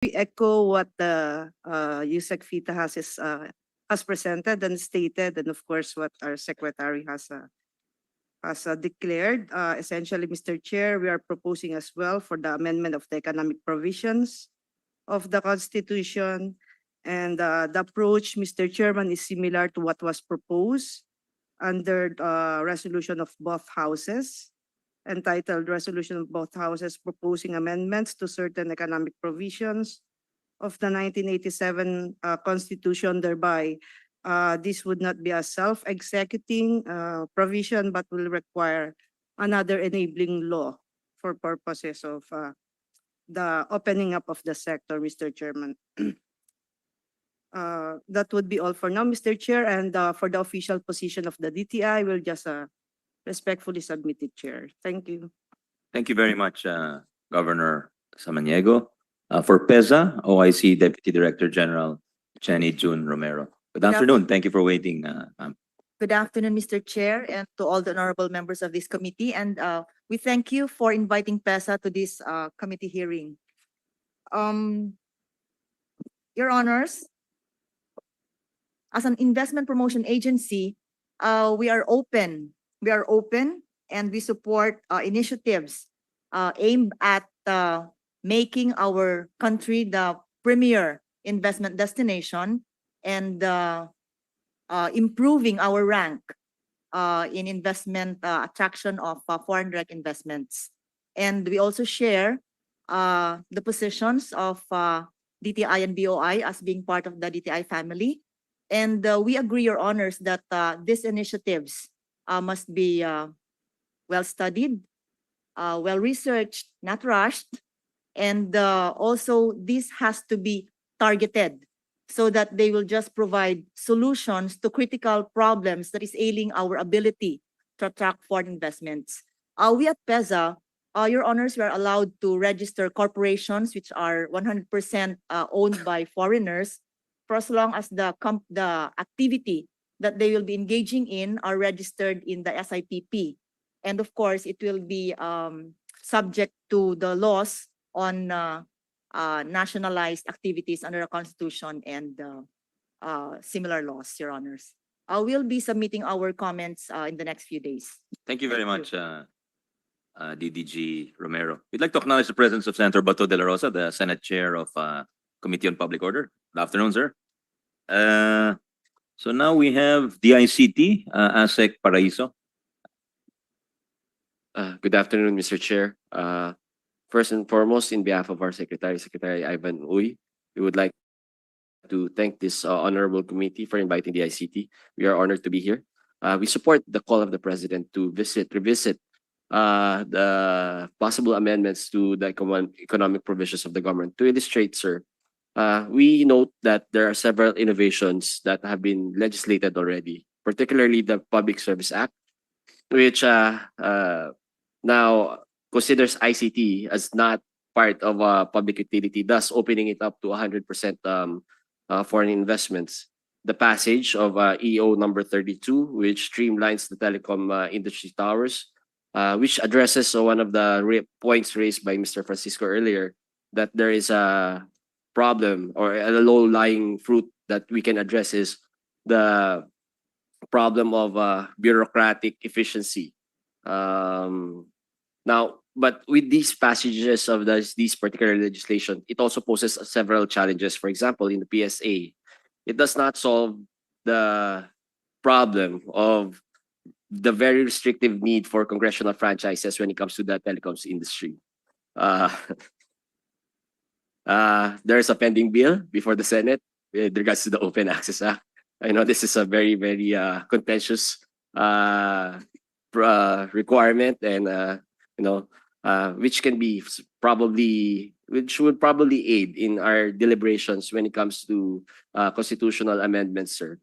we echo what the USEC FITA has presented and stated, and of course what our secretary has declared. Essentially, Mr. Chair, we are proposing as well for the amendment of the economic provisions of the Constitution. And the approach, Mr. Chairman, is similar to what was proposed under resolution of both houses, entitled Resolution of Both Houses proposing amendments to certain economic provisions of the 1987 Constitution, thereby this would not be a self-executing provision, but will require another enabling law for purposes of the opening up of the sector, Mr. Chairman. That would be all for now, Mr. Chair, and for the official position of the DTI, we'll just respectfully submit it, Chair. Thank you. Thank you very much, Governor Samaniego. For PEZA, OIC Deputy Director General Jenny June Romero. Good afternoon. Thank you for waiting. Good afternoon, Mr. Chair, and to all the honorable members of this committee. And we thank you for inviting PEZA to this committee hearing. Your Honors, as an investment promotion agency, we are open. We are open and we support initiatives aimed at making our country the premier investment destination and improving our rank in investment attraction of foreign direct investments. And we also share the positions of DTI and BOI as being part of the DTI family. And we agree, Your Honors, that these initiatives must be well studied, well researched, not rushed, and also this has to be targeted so that they will just provide solutions to critical problems that is ailing our ability to attract foreign investments. We at PEZA, Your Honors, we are allowed to register corporations which are 100% owned by foreigners for as long as the activity that they will be engaging in are registered in the SIPP. And of course, it will be subject to the laws on nationalized activities under the Constitution and similar laws, Your Honors. We'll be submitting our comments in the next few days. Thank you very much, DDG Romero. We'd like to acknowledge the presence of Senator Bato de la Rosa, the Senate Chair of Committee on Public Order. Good afternoon, sir. So now we have DICT, ASEC Paraiso. Good afternoon, Mr. Chair. First and foremost, in behalf of our Secretary Ivan Uy, we would like to thank this honorable committee for inviting the ICT. We are honored to be here. We support the call of the President to revisit the possible amendments to the economic provisions of the government. To illustrate, sir, we note that there are several innovations that have been legislated already, particularly the Public Service Act, which now considers ICT as not part of a public utility, thus opening it up to 100% foreign investments. The passage of EO number 32, which streamlines the telecom industry towers, which addresses one of the points raised by Mr. Francisco earlier, that there is a problem or a low-lying fruit that we can address is the problem of bureaucratic efficiency. Now, but with these passages of these particular legislation, it also poses several challenges. For example, in the PSA, it does not solve the problem of the very restrictive need for congressional franchises when it comes to the telecoms industry. There's a pending bill before the Senate with regards to the Open Access Act. I know this is a very, very contentious requirement, and which would probably aid in our deliberations when it comes to constitutional amendments, sir.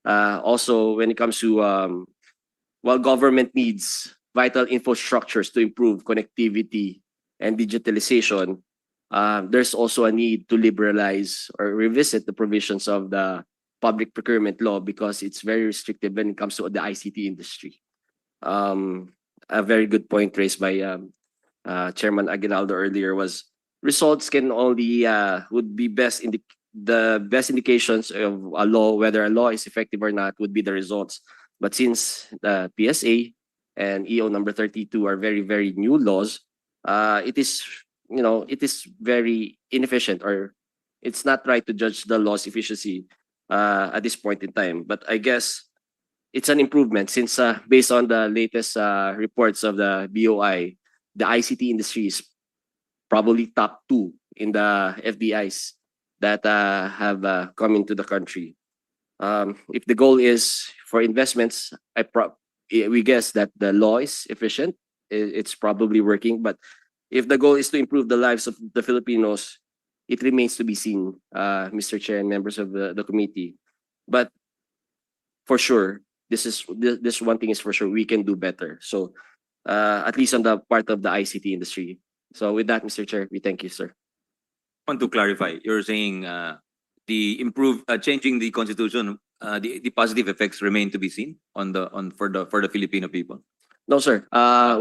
Also, when it comes to while government needs vital infrastructures to improve connectivity and digitalization, there's also a need to liberalize or revisit the provisions of the public procurement law because it's very restrictive when it comes to the ICT industry. A very good point raised by Chairman Aguinaldo earlier was results can only would be the best indications of a law, whether a law is effective or not, would be the results. But since the PSA and EO number 32 are very, very new laws, it is, it is very inefficient, or it's not right to judge the law's efficiency at this point in time. But I guess it's an improvement since based on the latest reports of the BOI, the ICT industry is probably top 2 in the FDIs that have come into the country. If the goal is for investments, we guess that the law is efficient. It's probably working. But if the goal is to improve the lives of the Filipinos, it remains to be seen, Mr. Chair and members of the committee. But for sure, this one thing is for sure, we can do better. So at least on the part of the ICT industry. So with that, Mr. Chair, we thank you, sir. I want to clarify, you're saying changing the constitution, the positive effects remain to be seen for the Filipino people. No, sir.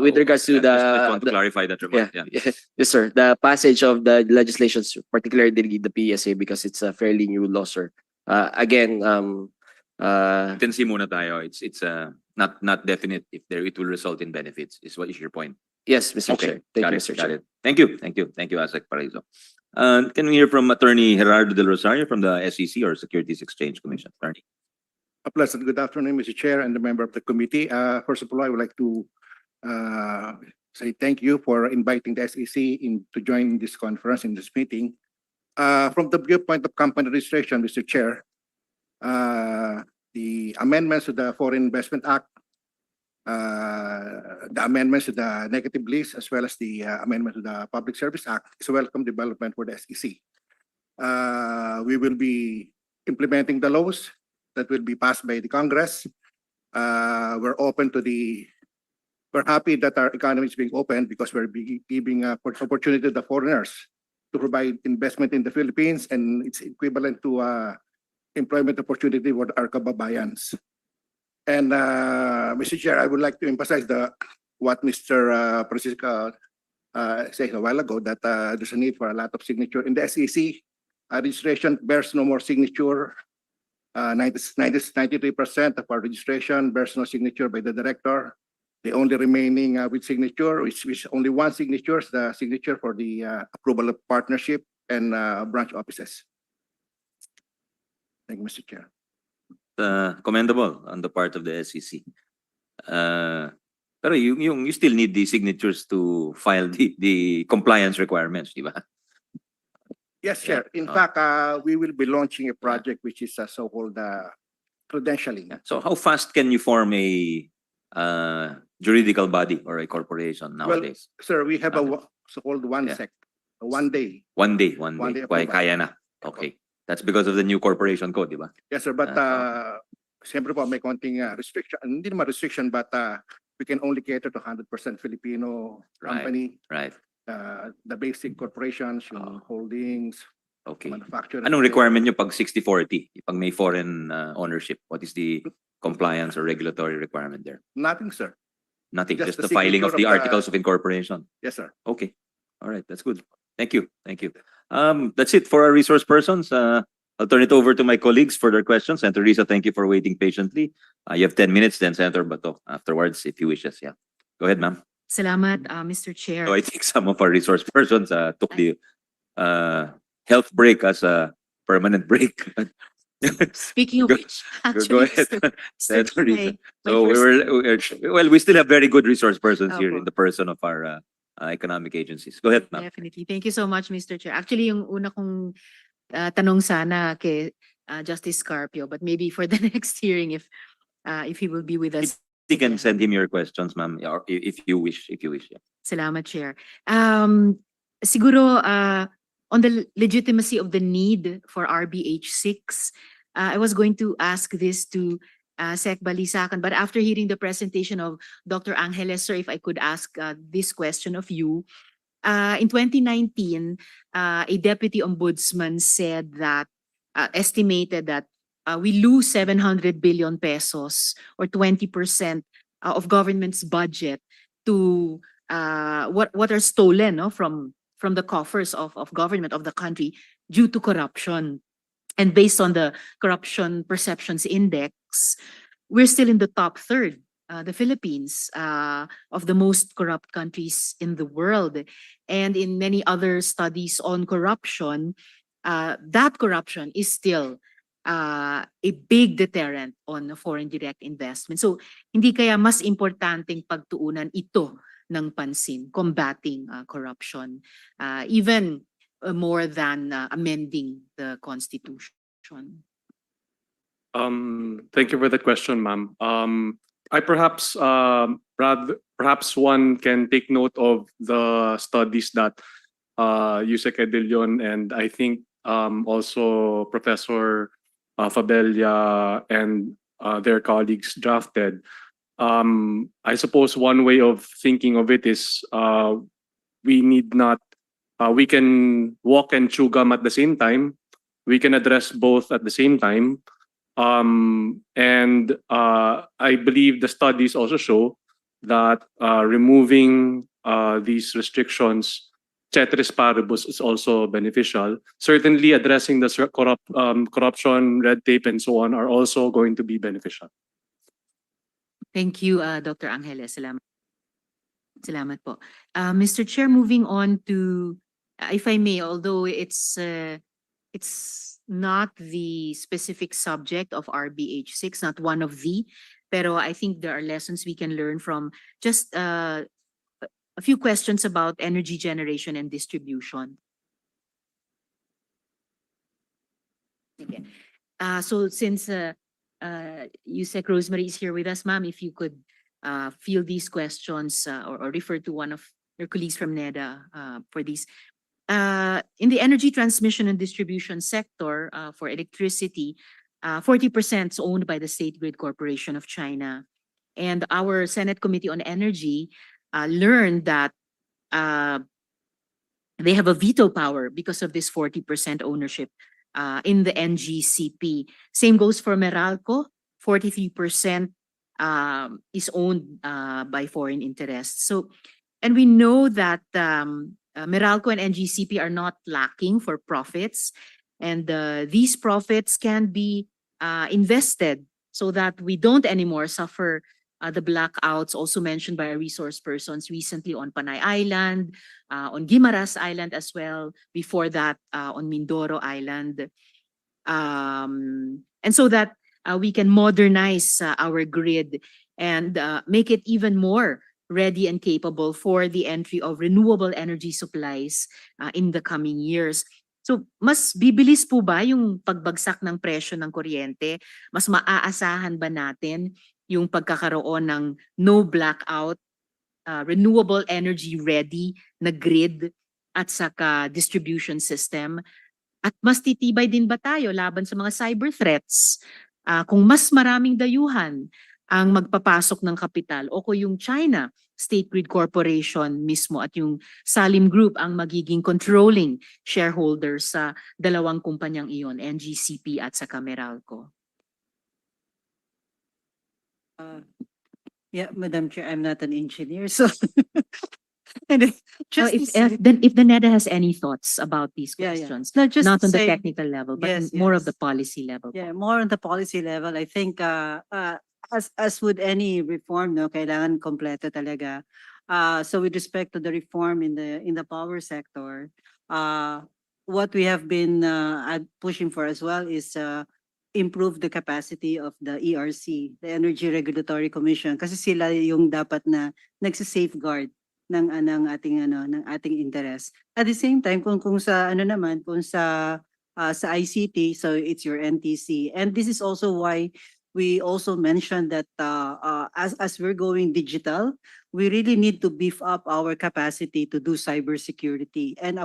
With regards to Just want to the clarify that remark. Yeah. yes, sir. The passage of the legislations, particularly the PSA, because it's a fairly new law, sir. Again, Tensi muna tayo. It's not definite if it will result in benefits. Is your point? yes, Mr. Okay, Chair. Thank got you, it, Mr. got Chair. it. Thank you, Asek Paraiso. Can we hear from Attorney Gerardo Del Rosario from the SEC or Securities Exchange Commission? Attorney. A pleasant good afternoon, Mr. Chair and the member of the committee. First of all, I would like to say thank you for inviting the SEC to join this conference, in this meeting. From the viewpoint of company registration, Mr. Chair, the amendments to the Foreign Investment Act, the amendments to the negative list, as well as the amendment to the Public Service Act is a welcome development for the SEC. We will be implementing the laws that will be passed by the Congress. We're happy that our economy is being opened because we're giving opportunity to the foreigners to provide investment in the Philippines, and it's equivalent to employment opportunity for our kababayans. And Mr. Chair, I would like to emphasize what Mr. Francisco said a while ago, that there's a need for a lot of signature in the SEC. Registration bears no more signature. 93% of our registration bears no signature by the director. The only remaining with signature, which only one signature, is the signature for the approval of partnership and branch offices. Thank you, Mr. Chair. Commendable on the part of the SEC. Pero you still need the signatures to file the compliance requirements, di ba? Yes, Chair. In fact, we will be launching a project which is so-called credentialing. So how fast can you form a juridical body or a corporation nowadays? Sir, we have Okay. a so-called one Yeah. sec, 1 day. One day. One day Why approval. kaya na? Okay. That's because of the new corporation code, di ba? Yes, sir. But siyempre po may konting restriction. Hindi naman restriction, but we can only cater to 100% Filipino Right. company. Right. The basic corporations, yung holdings, Okay. manufacturing. Anong requirement nyo pag 60-40? Pag may foreign ownership, what is the compliance or regulatory requirement there? Nothing, sir. Nothing, Just just the the filing of signature the of the- articles of incorporation. Yes, sir. Okay. All right, that's good. Thank you. That's it for our resource persons. I'll turn it over to my colleagues for their questions. Senator Risa, thank you for waiting patiently. You have 10 minutes, then Senator Bato afterwards, if you wishes. Yeah. Go ahead, ma'am. Salamat, Mr. Chair. So I think some of our resource persons took the health break as a permanent break. Speaking of Go- which, Go actually, ahead. Mr. Senator Risa. Chair, So we still have very good resource persons here in the person of our economic agencies. Go ahead, ma'am. definitely. Thank you so much, Mr. Chair. Actually, yung una kong tanong sana kay Justice Carpio, but maybe for the next hearing if he will be with us. You can send him your questions, ma'am, or if you wish. Yeah. Salamat, Chair. Siguro, on the legitimacy of the need for RBH 6, I was going to ask this to Sec Balisacan, but after hearing the presentation of Dr. Angeles, sir, if I could ask this question of you. In 2019, a deputy ombudsman said that, estimated that we lose 700 billion pesos or 20% of government's budget to what are stolen, no, from from the coffers of government of the country due to corruption. And based on the Corruption Perceptions Index, we're still in the top third, the Philippines, of the most corrupt countries in the world. And in many other studies on corruption, that corruption is still a big deterrent on foreign direct investment. So hindi kaya mas importanteng pagtuunan ito ng pansin, combating corruption, even more than amending the Constitution. Thank you for that question, ma'am. I perhaps perhaps one can take note of the studies that Yusek Edilion and I think also Professor Fabella and their colleagues drafted. I suppose one way of thinking of it is we need not we can walk and chew gum at the same time. We can address both at the same time. And I believe the studies also show that removing these restrictions, ceteris paribus, is also beneficial. Certainly addressing the corruption, red tape, and so on are also going to be beneficial. Thank you, Dr. Angeles. Salamat. Salamat po. Mr. Chair, moving on to, if I may, although it's not the specific subject of RBH6, not one of the, pero I think there are lessons we can learn from just a few questions about energy generation and distribution. Okay. So since Yusek Rosemary is here with us, ma'am, if you could field these questions or refer to one of your colleagues from NEDA for these. In the energy transmission and distribution sector for electricity, 40% is owned by the State Grid Corporation of China. And our Senate Committee on Energy learned that they have a veto power because of this 40% ownership in the NGCP. Same goes for Meralco, 43% is owned by foreign interests. So, and we know that Meralco and NGCP are not lacking for profits, and these profits can be invested so that we don't anymore suffer the blackouts also mentioned by our resource persons recently on Panay Island, on Guimaras Island as well, before that on Mindoro Island. And so that we can modernize our grid and make it even more ready and capable for the entry of renewable energy supplies in the coming years. So, mas bibilis po ba yung pagbagsak ng presyo ng kuryente? Mas maaasahan ba natin yung pagkakaroon ng no blackout, renewable energy ready na grid at saka distribution system? At mas titibay din ba tayo laban sa mga cyber threats? Kung mas maraming dayuhan ang magpapasok ng kapital o kung yung China State Grid Corporation mismo at yung Salim Group ang magiging controlling shareholder sa dalawang kumpanyang iyon, NGCP at saka Meralco. Yeah, Madam Chair, I'm not an engineer, so and just to say- If the NEDA has any thoughts about these Yeah, yeah. questions, No, just not to on the say- technical level, but Yes, more of yes. the policy level. Yeah, more on the policy level, I think as with any reform, no, kailangan kompleto talaga. So with respect to the reform in the power sector, what we have been pushing for as well is improve the capacity of the ERC, the Energy Regulatory Commission, kasi sila yung dapat na nagsa-safeguard ng ating interest. At the same time, kung sa ICT, so it's your NTC. And this is also why we also mentioned that as we're going digital, we really need to beef up our capacity to do cybersecurity. And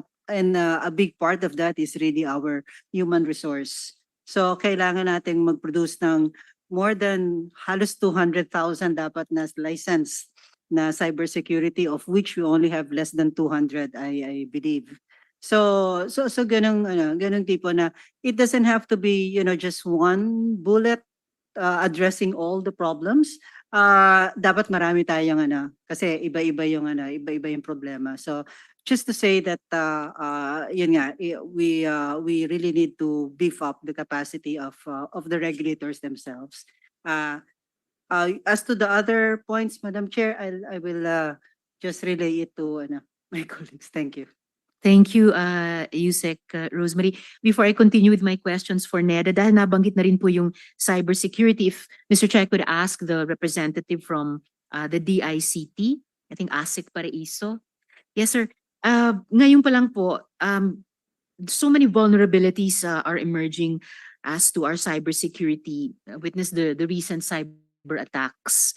a big part of that is really our human resource. So kailangan nating mag-produce ng more than halos 200,000 dapat na license na cybersecurity, of which we only have less than 200, I believe. So ganung tipo na it doesn't have to be, just one bullet addressing all the problems. Dapat marami tayong kasi iba-iba yung problema. So just to say that yun nga, we really need to beef up the capacity of the regulators themselves. As to the other points, Madam Chair, I will just relay it to my colleagues. Thank you. Thank you, Yusek Rosemary. Before I continue with my questions for NEDA, dahil nabanggit na rin po yung cybersecurity, if Mr. Chair could ask the representative from the DICT, I think ASIC Paraiso. Yes, sir. Ngayon pa lang po, so many vulnerabilities are emerging as to our cybersecurity. Witness the recent cyber attacks.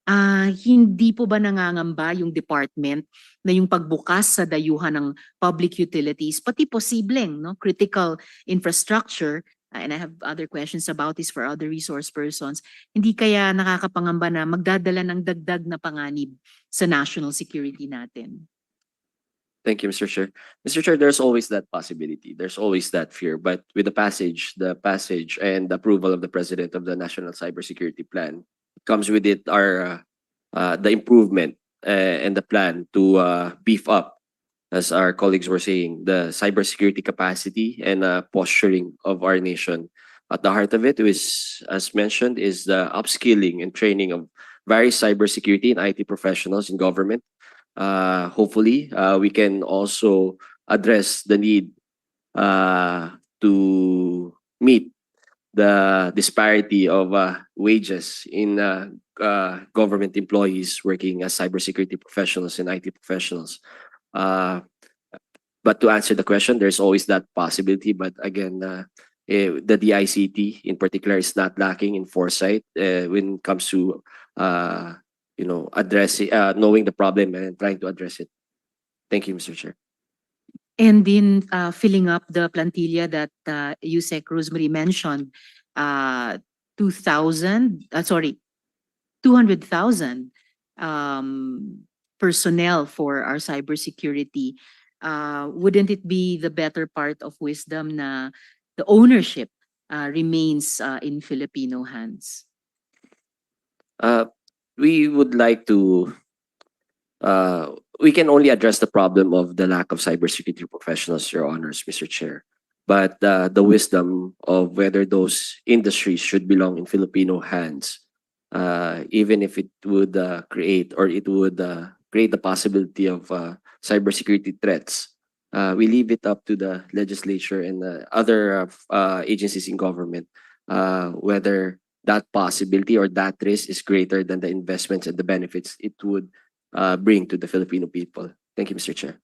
Hindi po ba nangangamba yung department na yung pagbukas sa dayuhan ng public utilities, pati posibleng critical infrastructure, and I have other questions about this for other resource persons, hindi kaya nakakapangamba na magdadala ng dagdag na panganib sa national security natin? Thank you, Mr. Chair. Mr. Chair, there's always that possibility. There's always that fear. But with the passage and approval of the President of the National Cybersecurity Plan, comes with it are the improvement and the plan to beef up, as our colleagues were saying, the cybersecurity capacity and posturing of our nation. At the heart of it is, as mentioned, is the upskilling and training of various cybersecurity and IT professionals in government. Hopefully, we can also address the need to meet the disparity of wages in government employees working as cybersecurity professionals and IT professionals. But to answer the question, there's always that possibility. But again, the DICT in particular is not lacking in foresight when it comes to addressing, knowing the problem and trying to address it. Thank you, Mr. Chair. And in filling up the plantilla that Yusek Rosemary mentioned, 200,000 personnel for our cybersecurity. Wouldn't it be the better part of wisdom na the ownership remains in Filipino hands? We would like to we can only address the problem of the lack of cybersecurity professionals, Your Honors, Mr. Chair. But the wisdom of whether those industries should belong in Filipino hands, even if it would create the possibility of cybersecurity threats, we leave it up to the legislature and other agencies in government whether that possibility or that risk is greater than the investments and the benefits it would bring to the Filipino people. Thank you, Mr. Chair.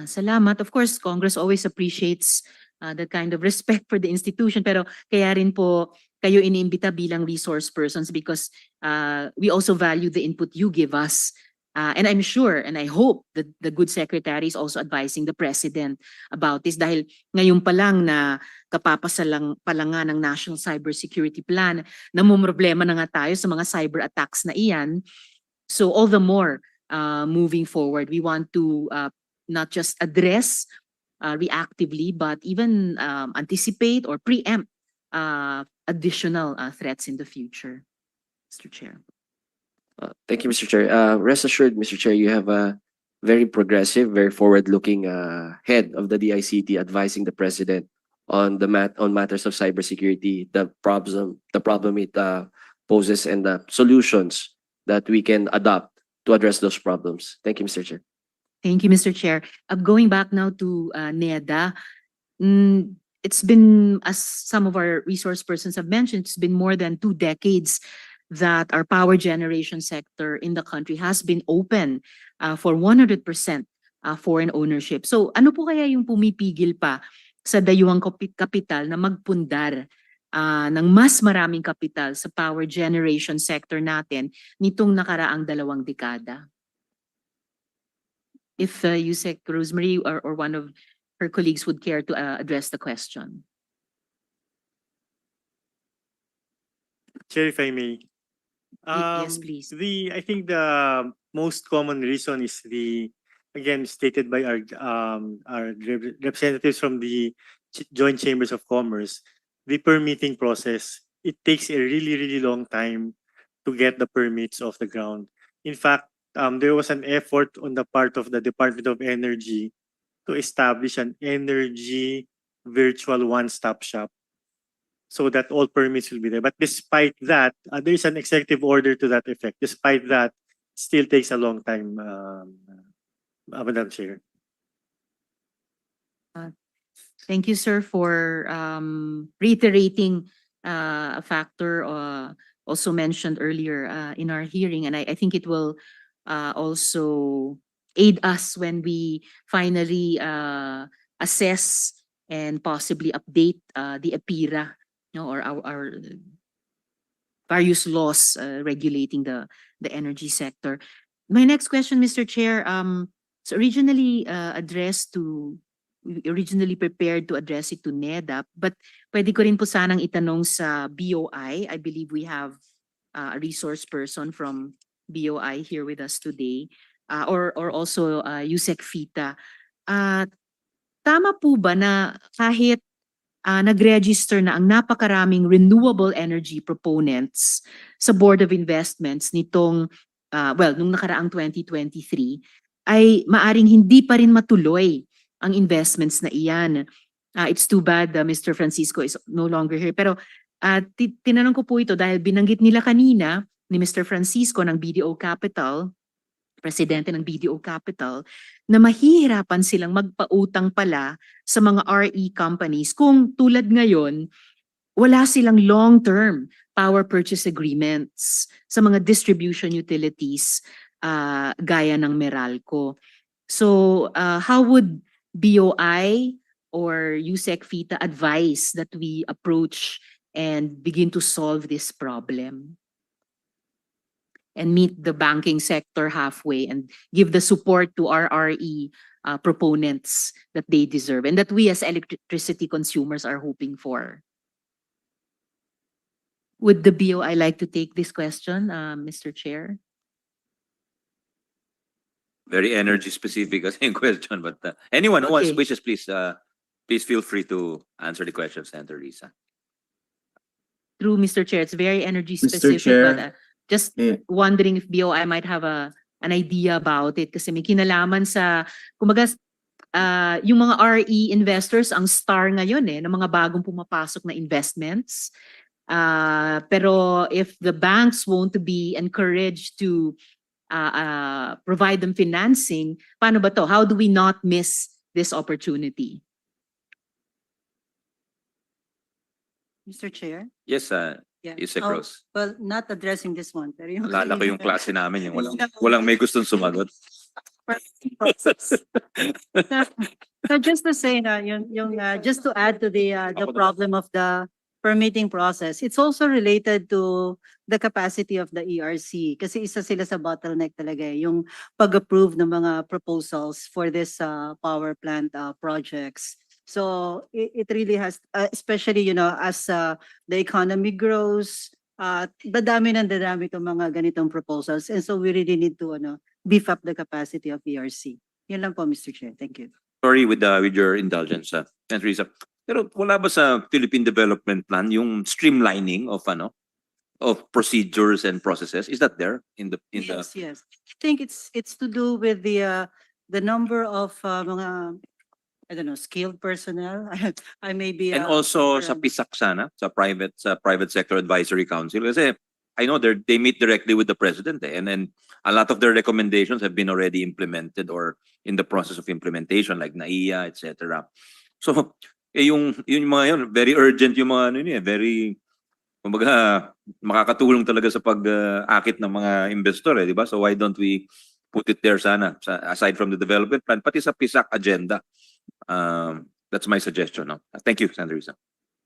Salamat. Of course, Congress always appreciates that kind of respect for the institution. Pero kaya rin po kayo iniimbita bilang resource persons because we also value the input you give us. And I'm sure and I hope that the good secretary is also advising the president about this dahil ngayon pa lang na kapapasalang nga ng National Cybersecurity Plan, namumroblema na nga tayo sa mga cyber attacks na iyan. So all the more moving forward, we want to not just address reactively, but even anticipate or preempt additional threats in the future. Mr. Chair. Thank you, Mr. Chair. Rest assured, Mr. Chair, you have a very progressive, very forward-looking head of the DICT advising the president on matters of cybersecurity, the problem it poses, and the solutions that we can adopt to address those problems. Thank you, Mr. Chair. Thank you, Mr. Chair. Going back now to NEDA, it's been, as some of our resource persons have mentioned, it's been more than 2 decades that our power generation sector in the country has been open for 100% foreign ownership. So ano po kaya yung pumipigil pa sa dayuhang kapital na magpundar ng mas maraming kapital sa power generation sector natin nitong nakaraang 2 dekada? If Yusek Rosemary or one of her colleagues would care to address the question. Chair, if I may. Yes, please. I think the most common reason is again stated by our representatives from the Joint Chambers of Commerce, the permitting process. It takes a really long time to get the permits off the ground. In fact, there was an effort on the part of the Department of Energy to establish an energy virtual one-stop shop so that all permits will be there. But despite that, there is an executive order to that effect. Despite that, it still takes a long time, Madam Chair. Thank you, sir, for reiterating a factor also mentioned earlier in our hearing. And I think it will also aid us when we finally assess and possibly update the APIRA, or our various laws regulating the energy sector. My next question, Mr. Chair, so originally we originally prepared to address it to NEDAP, but pwede ko rin po sanang itanong sa BOI. I believe we have a resource person from BOI here with us today, or also Yusek Fita. Tama po ba na kahit nag-register na ang napakaraming renewable energy proponents sa Board of Investments nitong, nung nakaraang 2023, ay maaring hindi pa rin matuloy ang investments na iyan? It's too bad Mr. Francisco is no longer here. Pero tinanong ko po ito dahil binanggit nila kanina ni Mr. Francisco ng BDO Capital, presidente ng BDO Capital, na mahihirapan silang magpautang pala sa mga RE companies kung tulad ngayon, wala silang long-term power purchase agreements sa mga distribution utilities gaya ng Meralco. So how would BOI or Yusek Fita advise that we approach and begin to solve this problem and meet the banking sector halfway and give the support to our RE proponents that they deserve and that we as electricity consumers are hoping for? Would the BOI like to take this question, Mr. Chair? Very energy specific as in question, but anyone who Okay. wishes, please feel free to answer the question, Senator Risa. True, Mr. Chair, it's very energy Mr. specific, Chair, but just eh, wondering if BOI might have an idea about it kasi may kinalaman sa, kumbaga, yung mga RE investors ang star ngayon ng mga bagong pumapasok na investments. Pero if the banks won't be encouraged to provide them financing, paano ba to? How do we not miss this opportunity? Mr. Chair? Yes, Yeah. Yusek Oh, Rose. well, not addressing this one, pero yung Alala ko kanina- yung klase namin, yung walang may gustong sumagot. So just to say na just to add to the problem of the permitting process, it's also related to the capacity of the ERC kasi isa sila sa bottleneck talaga yung pag-approve ng mga proposals for this power plant projects. So it really has, especially as the economy grows, dadami itong mga ganitong proposals, and so we really need to beef up the capacity of ERC. Yun lang po, Mr. Chair. Thank you. Sorry with your indulgence, Senator Risa. Pero wala ba sa Philippine Development Plan yung streamlining of procedures and processes? Is that there in the Yes. I think it's to do with the number of mga, I don't know, skilled personnel. I may be and also sa PISAC sana, sa private sector advisory council, kasi I know they meet directly with the president, and then a lot of their recommendations have been already implemented or in the process of implementation, like NAIA, etc. So yung mga yun, very urgent yung mga very, kumbaga, makakatulong talaga sa pag-akit ng mga investor, di ba? So why don't we put it there sana, aside from the development plan, pati sa PISAC agenda. That's my suggestion. No? Thank you, Senator Risa.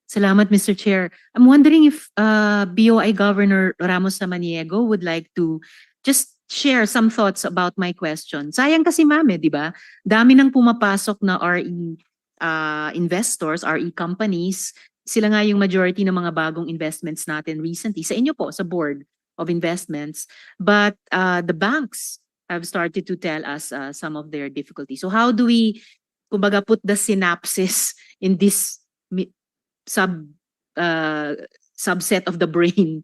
Salamat, Mr. Chair. I'm wondering if BOI Governor Ramos Samaniego would like to just share some thoughts about my question. Sayang kasi ma'am, di ba? Dami nang pumapasok na RE investors, RE companies. Sila nga yung majority ng mga bagong investments natin recently. Sa inyo po, sa Board of Investments. But the banks have started to tell us some of their difficulties. So how do we, kumbaga, put the synapses in this subset of the brain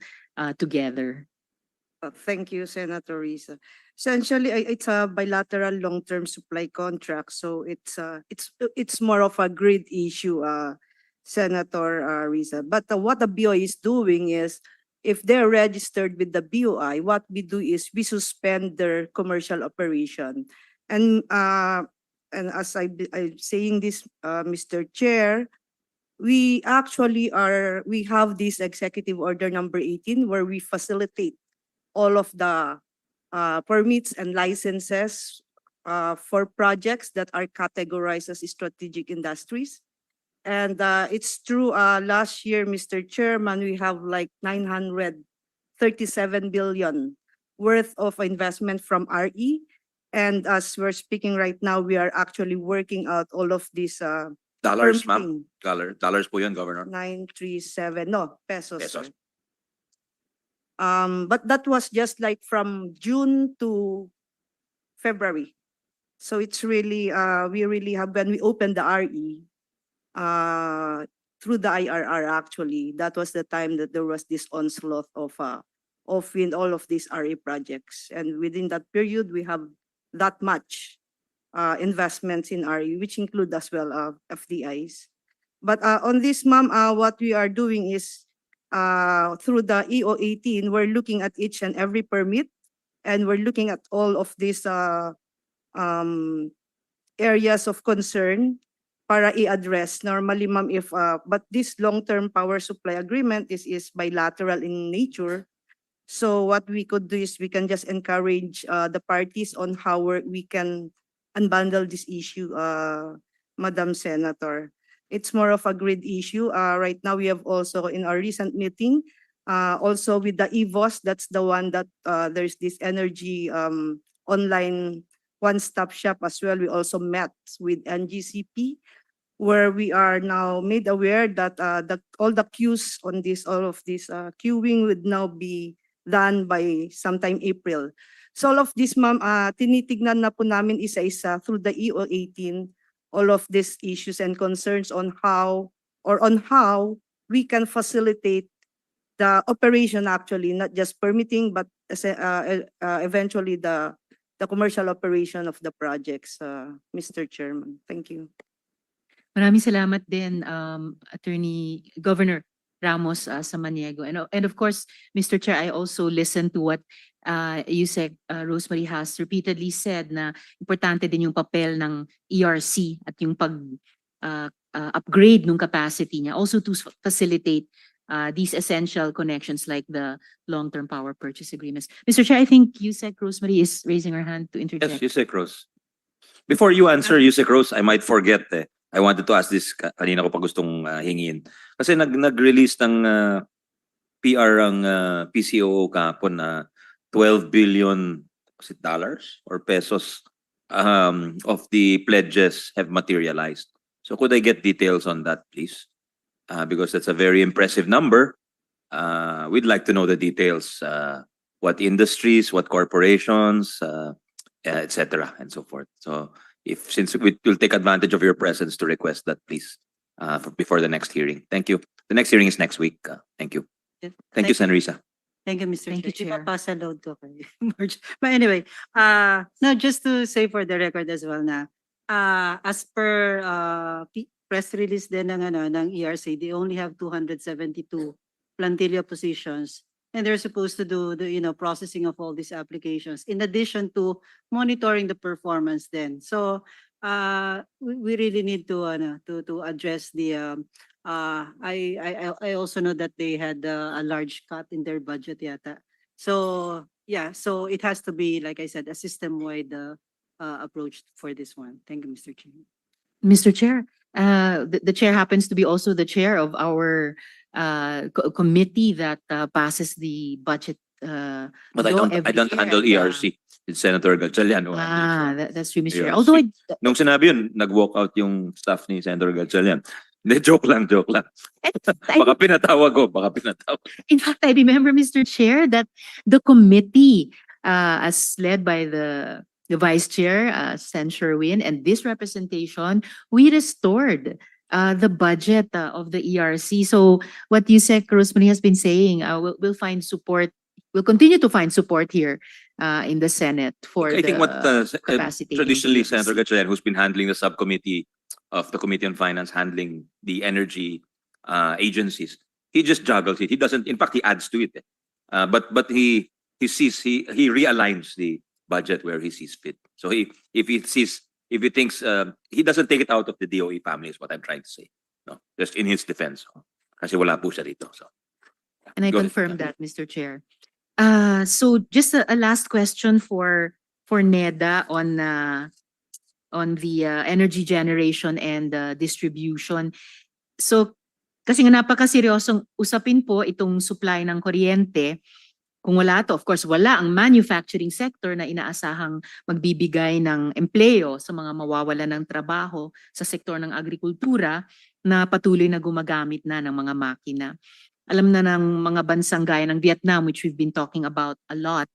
together? Thank you, Senator Risa. Essentially, it's a bilateral long-term supply contract, so it's more of a grid issue, Senator Risa. But what the BOI is doing is, if they're registered with the BOI, what we do is we suspend their commercial operation. And as I'm saying this, Mr. Chair, we have this executive order number 18 where we facilitate all of the permits and licenses for projects that are categorized as strategic industries. And it's true, last year, Mr. Chairman, we have like 937 billion worth of investment from RE. And as we're speaking right now, we are actually working out all of these Dollars, permitting. ma'am. Dollars po yun, Governor. 937, no, pesos. Pesos. Sir. But that was just like from June to February. So it's really, we really have, when we opened the RE, through the IRR actually, that was the time that there was this onslaught of in all of these RE projects. And within that period, we have that much investments in RE, which include as well FDIs. But on this, ma'am, what we are doing is, through the EO 18, we're looking at each and every permit, and we're looking at all of these areas of concern para i-address. Normally, ma'am, but this long-term power supply agreement is bilateral in nature. So what we could do is we can just encourage the parties on how we can unbundle this issue, Madam Senator. It's more of a grid issue. Right now, we have also in our recent meeting, also with the EVOS, that's the one that there's this energy online one-stop shop as well. We also met with NGCP, where we are now made aware that all the queues on this, all of this queuing would now be done by sometime April. So all of this, ma'am, tinitignan na po namin isa-isa through the EO 18, all of these issues and concerns on how we can facilitate the operation actually, not just permitting, but eventually the commercial operation of the projects, Mr. Chairman. Thank you. Maraming salamat din, Attorney Governor Ramos Samaniego. And of course, Mr. Chair, I also listened to what Yusek Rosemary has repeatedly said na importante din yung papel ng ERC at yung upgrade ng capacity niya, also to facilitate these essential connections like the long-term power purchase agreements. Mr. Chair, I think Yusek Rosemary is raising her hand to interject. Yes, Yusek Rose. Before you answer, Yusek Rose, I might forget I wanted to ask this kanina ko pa gustong hingin. Kasi nag-release ng PR ang PCOO kahapon na 12 billion dollars or pesos of the pledges have materialized. So could I get details on that, please? Because that's a very impressive number. We'd like to know the details. What industries, what corporations, etc. and so forth. So since we'll take advantage of your presence to request that, please, before the next hearing. Thank you. The next hearing is next week. Thank you. Thank you, Senrisa. Thank you, Mr. Thank you, Chair. Chair. Ipapasa load ko kayo. But anyway, no, just to say for the record as well na, as per press release din ng ERC, they only have 272 plantilla positions, and they're supposed to do the processing of all these applications in addition to monitoring the performance then. So we really need to address the I also know that they had a large cut in their budget yata. So yeah, so it has to be, like I said, a system-wide approach for this one. Thank you, Mr. Chair. Mr. Chair, the chair happens to be also the chair of our committee that passes the budget. But I law don't every year. handle Yeah. ERC. It's Senator Gatchalian who handles That's true, Mr. Chair. ERC. Although Nung sinabi yun, nag-walk out yung staff ni Senator Gatchalian. Hindi, joke lang. Baka pinatawag ko, in fact, I remember, Mr. Chair, that the committee, as led by the Vice Chair, Sen Sherwin, and this representation, we restored the budget of the ERC. So what Yusek Rosemary has been saying, we'll find support will continue to find support here in the Senate for I think what capacity. traditionally Senator Gatchalian, who's been handling the subcommittee of the Committee on Finance, handling the energy agencies, he just juggles it. He doesn't, in fact, he adds to it. But he realigns the budget where he sees fit. So if he thinks he doesn't take it out of the DOE family is what I'm trying to say. No, just in his defense. Kasi wala po siya dito. So. And I Go ahead. confirm that, Mr. Chair. So just a last question for NEDA on the energy generation and distribution. So kasi nga napakaseryosong usapin po itong supply ng kuryente. Kung wala to, of course, wala ang manufacturing sector na inaasahang magbibigay ng empleo sa mga mawawala ng trabaho sa sektor ng agrikultura na patuloy na gumagamit na ng mga makina. Alam na ng mga bansang gaya ng Vietnam, which we've been talking about a lot,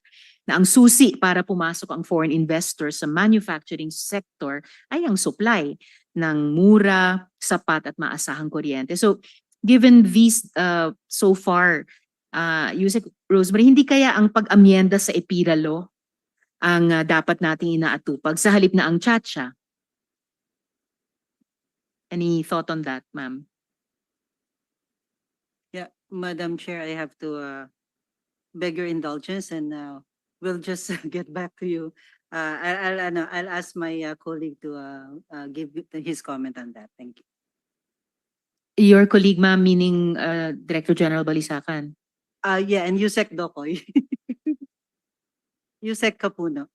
na ang susi para pumasok ang foreign investors sa manufacturing sector ay ang supply ng mura, sapat at maasahang kuryente. So, given these so far, Yusek Rosemary, hindi kaya ang pag-amyenda sa EPIRA law ang dapat nating inaatupag sa halip na ang tsatsya? Any thought on that, ma'am? Yeah, Madam Chair, I have to beg your indulgence and we'll just get back to you. I'll ask my colleague to give his comment on that. Thank you. Your colleague, ma'am, meaning Director General Balisacan? Yeah, and Yusek Dokoy. Yusek Capuno.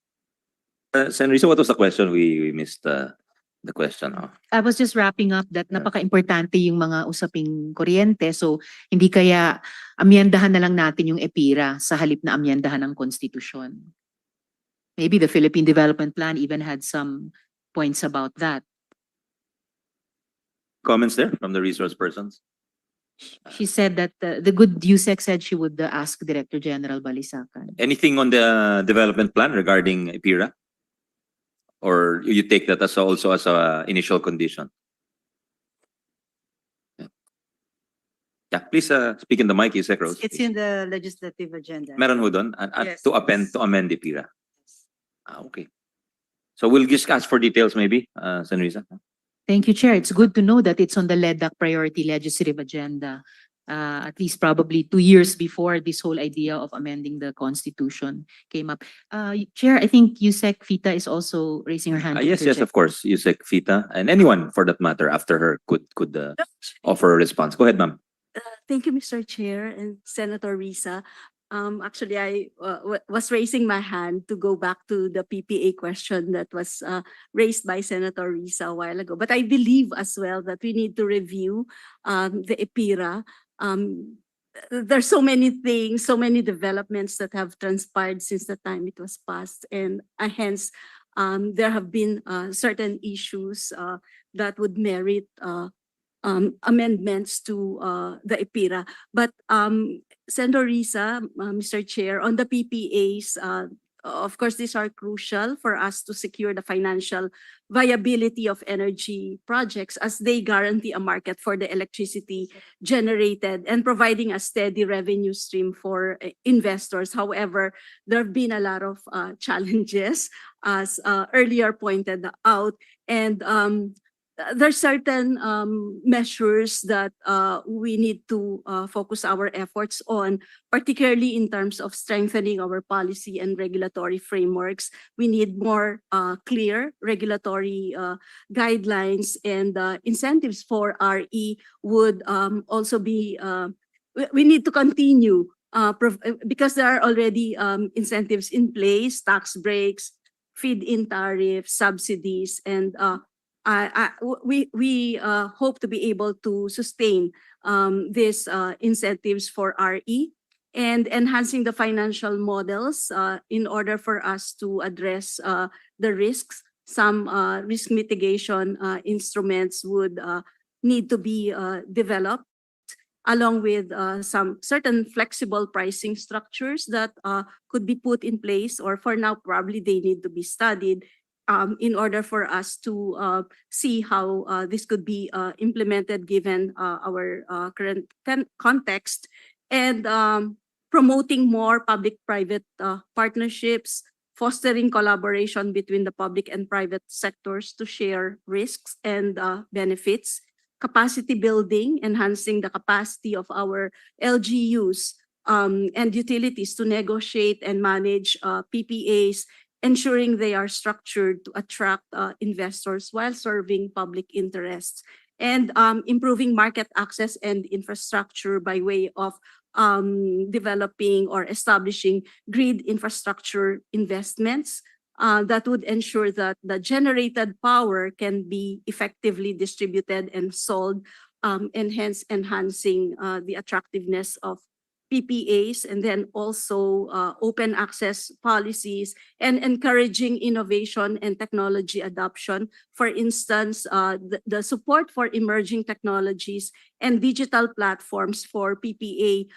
Senator Risa, what was the question? We missed the question. Oh. I was just wrapping up that napaka-importante yung mga usaping kuryente. So, hindi kaya amyendahan na lang natin yung EPIRA sa halip na amyendahan ng konstitusyon. Maybe the Philippine Development Plan even had some points about that. Comments there from the resource persons? She said that the good Yusek said she would ask Director General Balisacan. Anything on the development plan regarding EPIRA? Or you take that as also as a initial condition? Yeah, please speak in the mic, Yusek Rose. It's in the legislative agenda. Meron ho doon Yes. to amend the EPIRA. Okay. So we'll just ask for details maybe, Senator Risa. Thank you, Chair. It's good to know that it's on the LEDAC priority legislative agenda. At least probably 2 years before this whole idea of amending the Constitution came up. Chair, I think Yusek Fita is also raising her hand. to Yes, interject. of course. Yusek Fita and anyone for that matter after her could offer a response. Go ahead, ma'am. Thank you, Mr. Chair and Senator Risa. Actually, I was raising my hand to go back to the PPA question that was raised by Senator Risa a while ago. But I believe as well that we need to review the EPIRA. There's so many things, so many developments that have transpired since the time it was passed. And hence, there have been certain issues that would merit amendments to the EPIRA. But Senator Risa, Mr. Chair, on the PPAs, of course, these are crucial for us to secure the financial viability of energy projects as they guarantee a market for the electricity generated and providing a steady revenue stream for investors. However, there have been a lot of challenges, as earlier pointed out, and there's certain measures that we need to focus our efforts on, particularly in terms of strengthening our policy and regulatory frameworks. We need more clear regulatory guidelines, and incentives for RE would also be, we need to continue because there are already incentives in place, tax breaks, feed-in tariffs, subsidies, and we hope to be able to sustain these incentives for RE and enhancing the financial models in order for us to address the risks. Some risk mitigation instruments would need to be developed, along with some certain flexible pricing structures that could be put in place, or for now, probably they need to be studied in order for us to see how this could be implemented given our current context. And promoting more public-private partnerships, fostering collaboration between the public and private sectors to share risks and benefits, capacity building, enhancing the capacity of our LGUs and utilities to negotiate and manage PPAs, ensuring they are structured to attract investors while serving public interests, and improving market access and infrastructure by way of developing or establishing grid infrastructure investments that would ensure that the generated power can be effectively distributed and sold, and hence enhancing the attractiveness of PPAs, and then also open access policies and encouraging innovation and technology adoption. For instance, the support for emerging technologies and digital platforms for PPA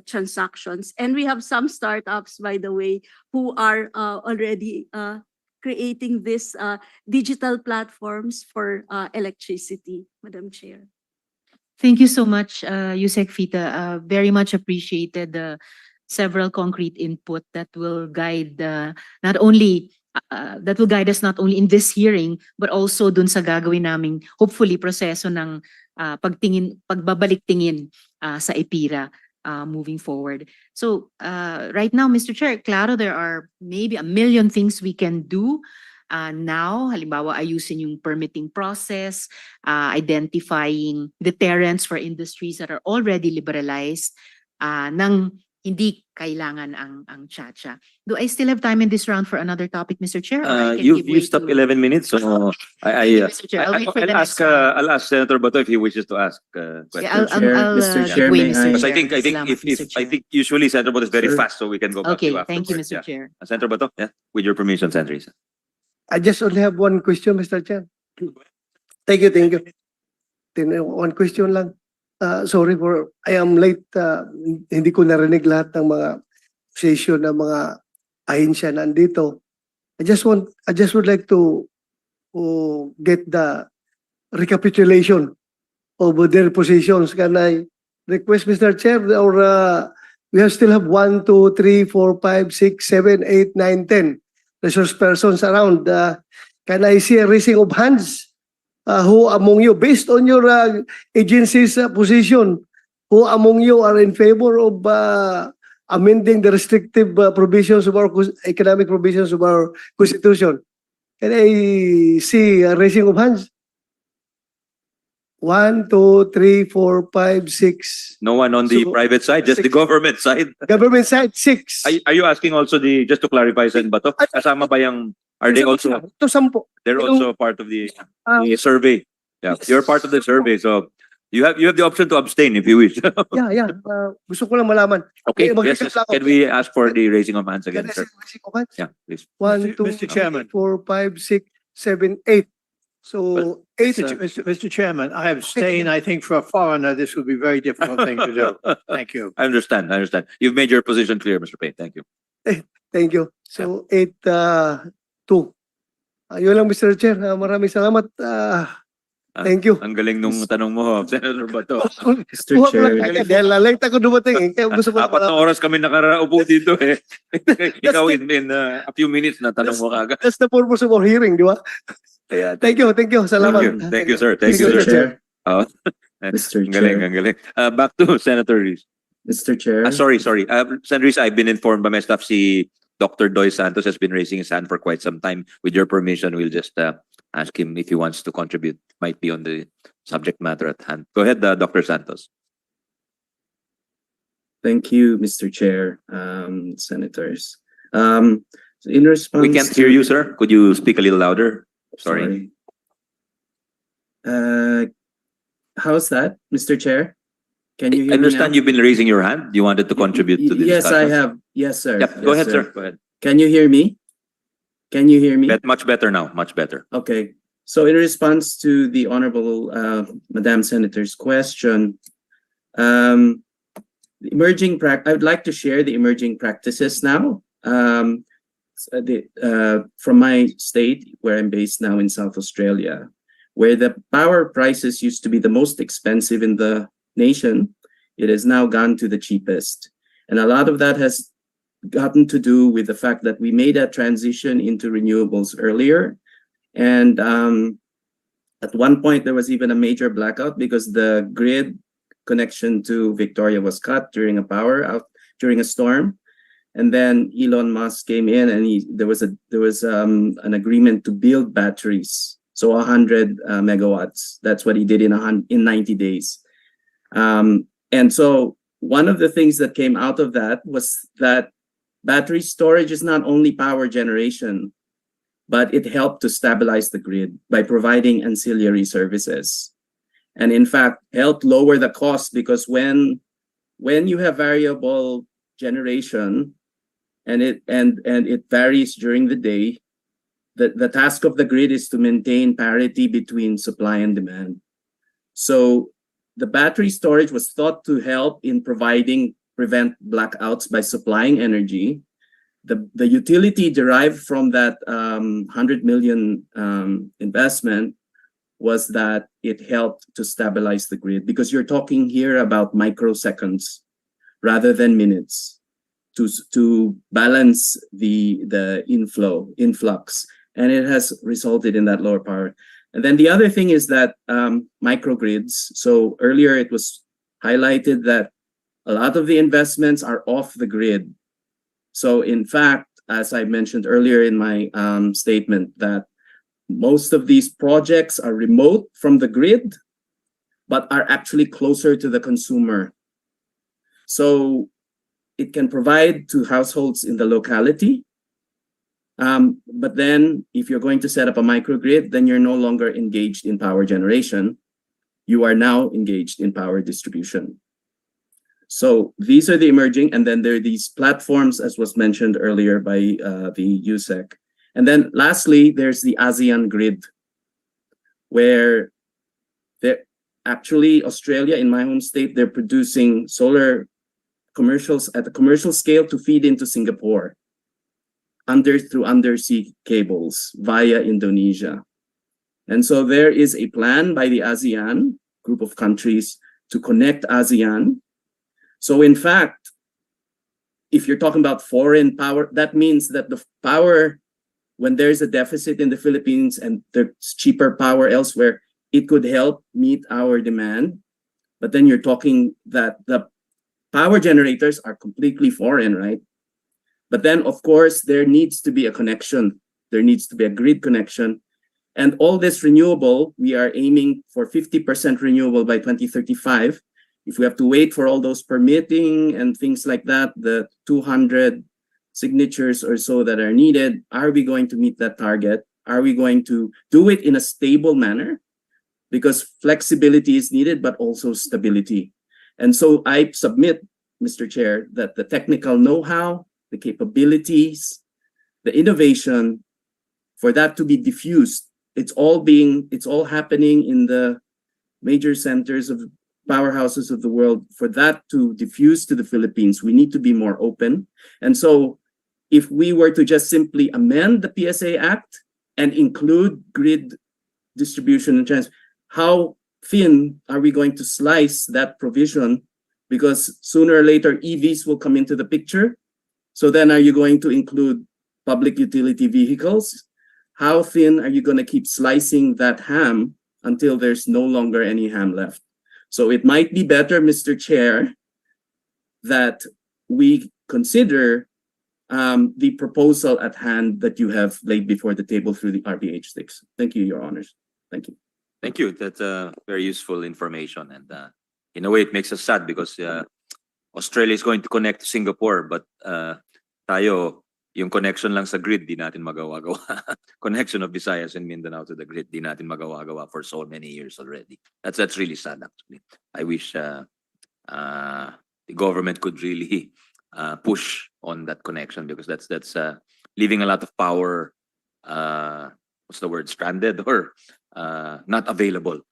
transactions. And we have some startups, by the way, who are already creating these digital platforms for electricity, Madam Chair. Thank you so much, Yusek Fita. Very much appreciated the several concrete input that will guide not only that will guide us not only in this hearing but also dun sa gagawin naming hopefully proseso ng pagbabalik tingin sa EPIRA moving forward. So right now, Mr. Chair, klaro there are maybe a million things we can do. Now, halimbawa, ayusin yung permitting process, identifying deterrents for industries that are already liberalized, nang hindi kailangan ang chacha. Do I still have time in this round for another topic, Mr. Chair? Or I can You've give way used up to- 11 minutes, so Thank you, Mr. Chair. I'll wait for the next round. I'll ask Senator Bato if he wishes to ask Yeah, questions. I'll Mr. give Chair, way, may Mr. I- Because I Chair. think Salamat, if Mr. I Chair. think usually Senator Bato is very Sure. fast, so we can go back to Okay, you thank you, afterwards. Mr. Yeah. Chair. Senator Bato, yeah, with your permission, Senator Risa. I just only have one question, Mr. Chair. Thank you, thank you. One question lang. Sorry for, I am late. Hindi ko narinig lahat ng mga session ng mga ahensya nandito. I just would like to get the recapitulation of their positions. Can I request, Mr. Chair, or we still have 1, 2, 3, 4, 5, 6, 7, 8, 9, 10 resource persons around. Can I see a raising of hands? Who among you, based on your agency's position, who among you are in favor of amending the restrictive provisions of our economic provisions of our Constitution? Can I see a raising of hands? 1, 2, 3, 4, 5, 6. No one on the So, private side, just the six. government side. Government side, 6. Are you asking also just to clarify, Sen Bato, kasama ba yung, are they also, Ito 10. they're Yung- also part of the Ah. survey? Yeah, you're part of the survey, so you have the option to abstain if you wish. Yeah. Gusto ko lang malaman. Okay, Mag- yes, mag-recap ako. can we ask for the raising of hands Can again, I sir? see a raising of hands? Yeah, please. 1, 2, Mr. Chairman. 4, 5, 6, 7, 8. So 8. Mr. Chairman, I abstain. I think for a foreigner, this would be a very difficult thing to do. Thank you. I understand. You've made your position clear, Mr. Payne. Thank you. Thank you. So 8, 2. Yun lang, Mr. Chair. Maraming salamat. Thank you. Ang galing nung tanong mo, Senator Bato. Mr. Kuha ko lang Chair, kagad. Dahil late ako dumating. Kaya gusto ko lang Apat na malaman. oras kami nakaraupo dito eh. Ikaw in a few minutes na tanong mo kagad. That's the purpose of our hearing, di ba? Kaya, Thank you. Salamat. Thank you, sir. Thank you, Mr. sir. Chair, Oh. Mr. Ang galing, Chair, ang galing. Back to Senator Reese. Mr. Chair. Sorry. Senator Reese, I've been informed by my staff, si Dr. Doy Santos has been raising his hand for quite some time. With your permission, we'll just ask him if he wants to contribute. Might be on the subject matter at hand. Go ahead, Dr. Santos. Thank you, Mr. Chair, senators. In response, We can't hear you, sir. Could you speak a little louder? Sorry. How's that, Mr. Chair? Can you hear I me understand now? you've been raising your hand. You wanted to contribute to this Yes, I discussion. have. Yes, sir. Yep, go Yes, ahead, sir. Go ahead. Can you hear me? Can you hear me? Much better now. Much better. Okay. So in response to the Honorable Madam Senator's question, I would like to share the emerging practices now from my state, where I'm based now in South Australia, where the power prices used to be the most expensive in the nation. It has now gone to the cheapest. And a lot of that has gotten to do with the fact that we made a transition into renewables earlier. And at one point, there was even a major blackout because the grid connection to Victoria was cut during during a storm. And then Elon Musk came in, and there was an agreement to build batteries. So 100 megawatts. That's what he did in 90 days. And so one of the things that came out of that was that battery storage is not only power generation, but it helped to stabilize the grid by providing ancillary services. And in fact, helped lower the cost, because when you have variable generation and it varies during the day, the task of the grid is to maintain parity between supply and demand. So the battery storage was thought to help in prevent blackouts by supplying energy. The utility derived from that 100 million investment was that it helped to stabilize the grid, because you're talking here about microseconds rather than minutes to balance the influx, and it has resulted in that lower power. And then the other thing is that microgrids. So earlier it was highlighted that a lot of the investments are off the grid. So in fact, as I mentioned earlier in my statement, that most of these projects are remote from the grid, but are actually closer to the consumer. So it can provide to households in the locality. But then if you're going to set up a microgrid, then you're no longer engaged in power generation. You are now engaged in power distribution. So these are the emerging, and then there are these platforms, as was mentioned earlier by the USEC. And then lastly, there's the ASEAN grid, where actually Australia, in my home state, they're producing solar commercials at a commercial scale to feed into Singapore through undersea cables via Indonesia. And so there is a plan by the ASEAN group of countries to connect ASEAN. So in fact, if you're talking about foreign power, that means that the power, when there's a deficit in the Philippines and there's cheaper power elsewhere, it could help meet our demand. But then you're talking that the power generators are completely foreign, right? But then, of course, there needs to be a connection. There needs to be a grid connection. And all this renewable, we are aiming for 50% renewable by 2035. If we have to wait for all those permitting and things like that, the 200 signatures or so that are needed, are we going to meet that target? Are we going to do it in a stable manner? Because flexibility is needed, but also stability. And so I submit, Mr. Chair, that the technical know-how, the capabilities, the innovation, for that to be diffused, it's all happening in the major centers of powerhouses of the world. For that to diffuse to the Philippines, we need to be more open. And so if we were to just simply amend the PSA Act and include grid distribution and transfer, how thin are we going to slice that provision? Because sooner or later, EVs will come into the picture. So then are you going to include public utility vehicles? How thin are you going to keep slicing that ham until there's no longer any ham left? So it might be better, Mr. Chair, that we consider the proposal at hand that you have laid before the table through the RBH6. Thank you, Your Honors. Thank you. Thank you. That's very useful information. And in a way, it makes us sad because Australia is going to connect to Singapore, but tayo, yung connection lang sa grid, di natin magawa-gawa. Connection of Visayas and Mindanao to the grid, di natin magawa-gawa for so many years already. That's really sad, actually. I wish the government could really push on that connection, because that's leaving a lot of power, what's the word, stranded or not available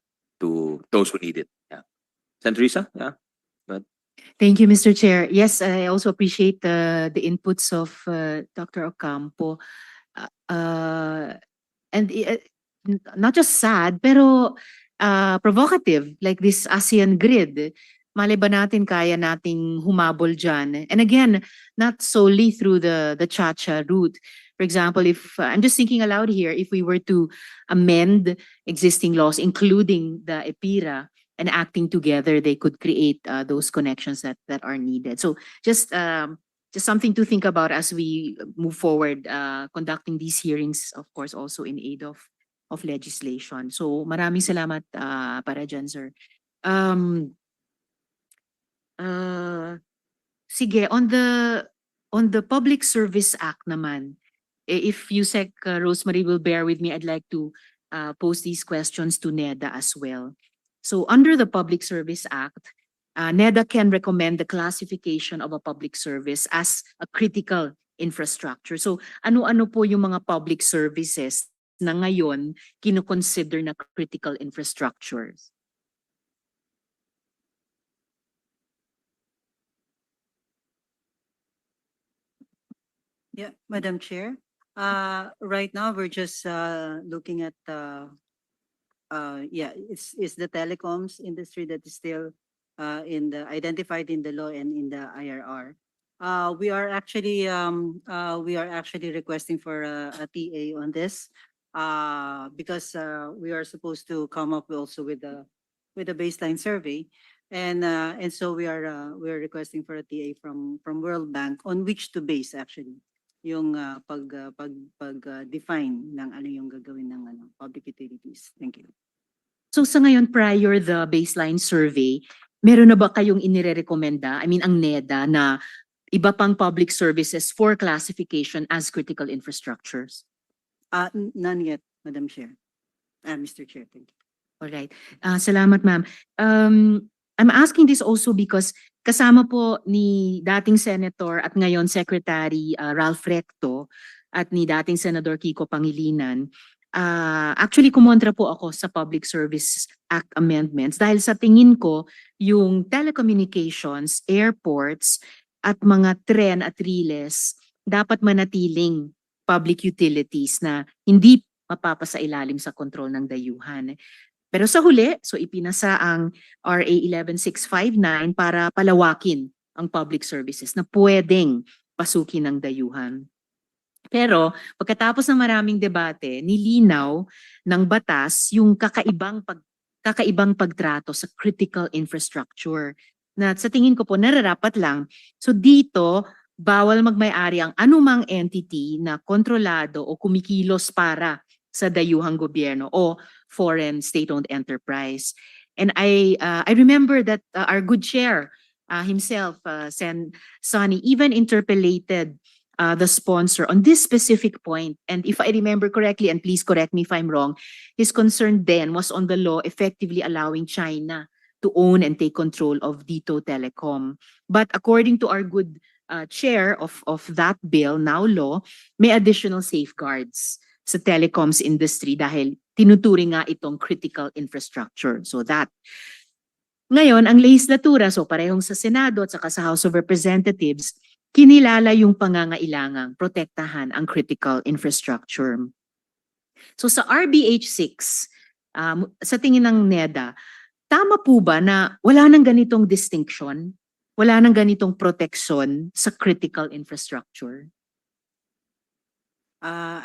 to those who need it. Yeah. Senator Risa? Yeah. Thank you, Mr. Chair. Yes, I also appreciate the inputs of Dr. Ocampo. Not just sad, pero provocative, like this ASEAN grid. malay ba natin kaya nating humabol dyan? And again, not solely through the cha-cha route. For example, if I'm just thinking aloud here, if we were to amend existing laws, including the EPIRA, and acting together, they could create those connections that are needed. So just something to think about as we move forward, conducting these hearings, of course, also in aid of legislation. So maraming salamat para dyan, sir. Sige, on the Public Service Act naman, if Yusek Rosemary will bear with me, I'd like to pose these questions to NEDA as well. So under the Public Service Act, NEDA can recommend the classification of a public service as a critical infrastructure. So ano-ano po yung mga public services na ngayon kino-consider na critical infrastructures? Yeah, Madam Chair. Right now, we're just looking at yeah, it's the telecoms industry that is still identified in the law and in the IRR. We are actually requesting for a TA on this because we are supposed to come up also with a baseline survey. And so we are requesting for a TA from World Bank on which to base actually yung define ng ano yung gagawin ng public utilities. Thank you. So sa ngayon, prior the baseline survey, meron na ba kayong inirekomenda, I mean ang NEDA, na iba pang public services for classification as critical infrastructures? None yet, Madam Chair. Mr. Chair, thank you. All right. Salamat, ma'am. I'm asking this also because kasama po ni dating Senator at ngayon Secretary Ralph Recto at ni dating Senador Kiko Pangilinan. Actually, kumontra po ako sa Public Service Act amendments dahil sa tingin ko yung telecommunications, airports at mga tren at riles dapat manatiling public utilities na hindi mapapasailalim sa kontrol ng dayuhan. Pero sa huli, so ipinasa ang RA 11659 para palawakin ang public services na pwedeng pasukin ng dayuhan. Pero pagkatapos ng maraming debate, nilinaw ng batas yung kakaibang pagtrato sa critical infrastructure na sa tingin ko po nararapat lang. So dito, bawal magmay-ari ang anumang entity na kontrolado o kumikilos para sa dayuhang gobyerno o foreign state-owned enterprise. And I remember that our good chair himself, Sen Sonny, even interpellated the sponsor on this specific point. And if I remember correctly, and please correct me if I'm wrong, his concern then was on the law effectively allowing China to own and take control of Dito Telecom. But according to our good chair of that bill, now law, may additional safeguards sa telecoms industry dahil tinuturing nga itong critical infrastructure. So that. Ngayon, ang legislatura, so parehong sa Senado at saka sa House of Representatives, kinilala yung pangangailangang protektahan ang critical infrastructure. So sa RBH 6, sa tingin ng NEDA, tama po ba na wala nang ganitong distinction? Wala nang ganitong proteksyon sa critical infrastructure?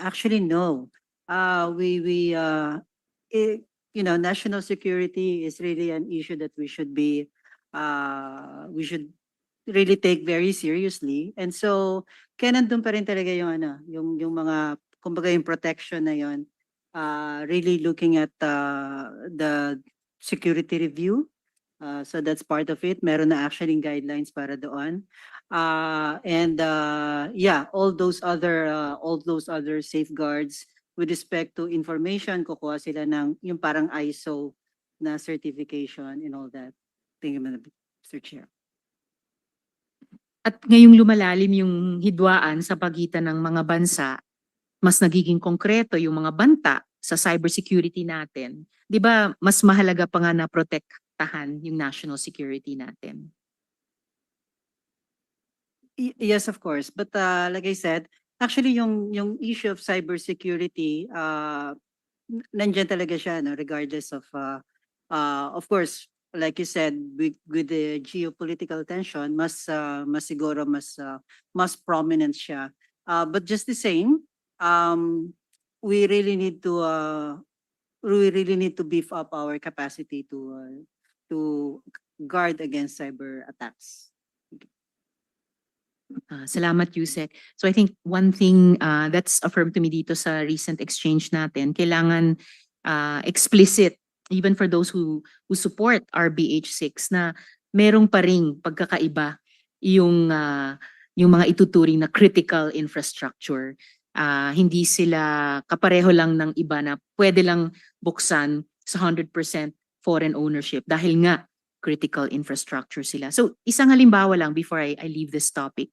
Actually, no. National security is really an issue that we should really take very seriously. And so, kaya nandun pa rin talaga yung mga, kumbaga yung protection na yun, really looking at the security review. So that's part of it. Meron na actually guidelines para doon. Yeah, all those other safeguards with respect to information, kukuha sila ng yung parang ISO na certification and all that. Thank you, Mr. Chair. At ngayong lumalalim yung hidwaan sa pagitan ng mga bansa, mas nagiging konkreto yung mga banta sa cybersecurity natin. Di ba mas mahalaga pa nga na protektahan yung national security natin? Yes, of course. But like I said, actually yung issue of cybersecurity, nandyan talaga siya, no? Regardless of course, like you said, with the geopolitical tension, mas siguro mas prominent siya. But just the same, we really need to beef up our capacity to guard against cyber attacks. Salamat, Yusek. So I think one thing that's affirmed to me dito sa recent exchange natin, kailangan explicit, even for those who support RBH6, na merong pa ring pagkakaiba yung mga ituturing na critical infrastructure. Hindi sila kapareho lang ng iba na pwede lang buksan sa 100% foreign ownership dahil nga critical infrastructure sila. So isang halimbawa lang before I leave this topic.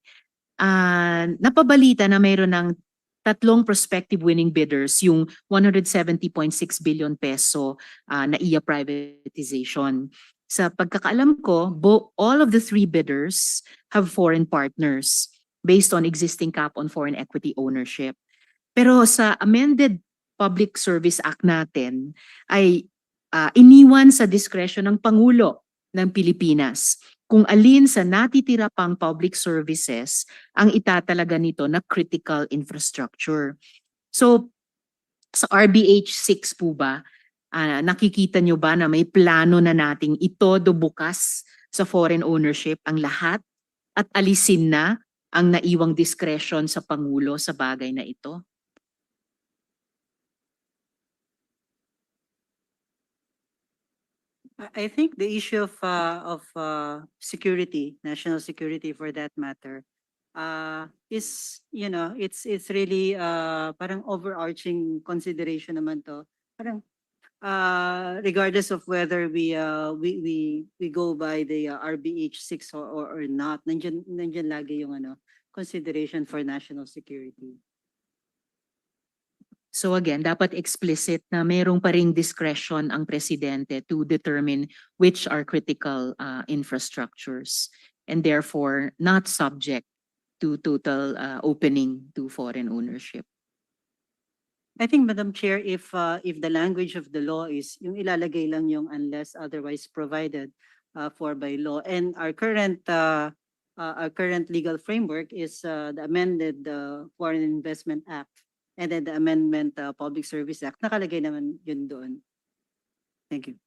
Napabalita na mayroon ng 3 prospective winning bidders yung 170.6 billion peso na iya privatization. Sa pagkakaalam ko, all of the 3 bidders have foreign partners based on existing cap on foreign equity ownership. Pero sa amended Public Service Act natin ay iniwan sa diskresyon ng Pangulo ng Pilipinas kung alin sa natitira pang public services ang itatalaga nito na critical infrastructure. So sa RBH 6 po ba, nakikita nyo ba na may plano na nating itodo bukas sa foreign ownership ang lahat at alisin na ang naiwang diskresyon sa Pangulo sa bagay na ito? I think the issue of security, national security for that matter, is, it's really parang overarching consideration naman to. Parang regardless of whether we go by the RBH 6 or not, nandiyan lagi yung consideration for national security. So again, dapat explicit na mayroong pa ring discretion ang presidente to determine which are critical infrastructures and therefore not subject to total opening to foreign ownership. I think, Madam Chair, if the language of the law is yung ilalagay lang yung unless otherwise provided for by law, and our current legal framework is the amended Foreign Investment Act and then the amendment Public Service Act, nakalagay naman yun doon. Thank you.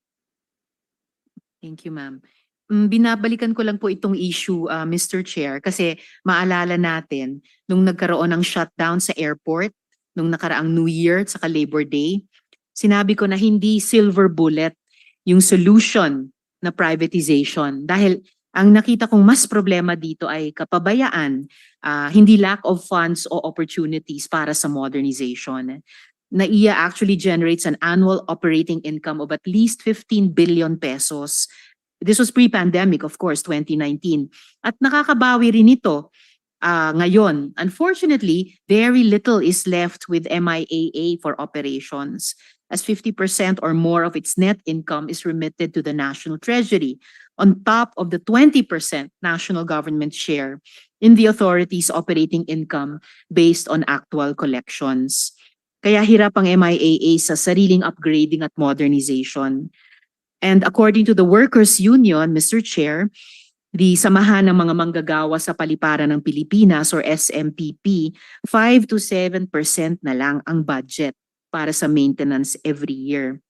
Thank you, ma'am. Binabalikan ko lang po itong issue, Mr. Chair, kasi maalala natin nung nagkaroon ng shutdown sa airport, nung nakaraang New Year at saka Labor Day, sinabi ko na hindi silver bullet yung solution na privatization. Dahil ang nakita kong mas problema dito ay kapabayaan, hindi lack of funds o opportunities para sa modernization. NAIA actually generates an annual operating income of at least 15 billion pesos. This was pre-pandemic, of course, 2019. At nakakabawi rin ito ngayon. Unfortunately, very little is left with MIAA for operations, as 50% or more of its net income is remitted to the national treasury, on top of the 20% national government share in the authority's operating income based on actual collections. Kaya hirap ang MIAA sa sariling upgrading at modernization. And according to the Workers' Union, Mr. Chair, the Samahan ng mga Manggagawa sa Paliparan ng Pilipinas or SMPP, 5 to 7% na lang ang budget para sa maintenance every year.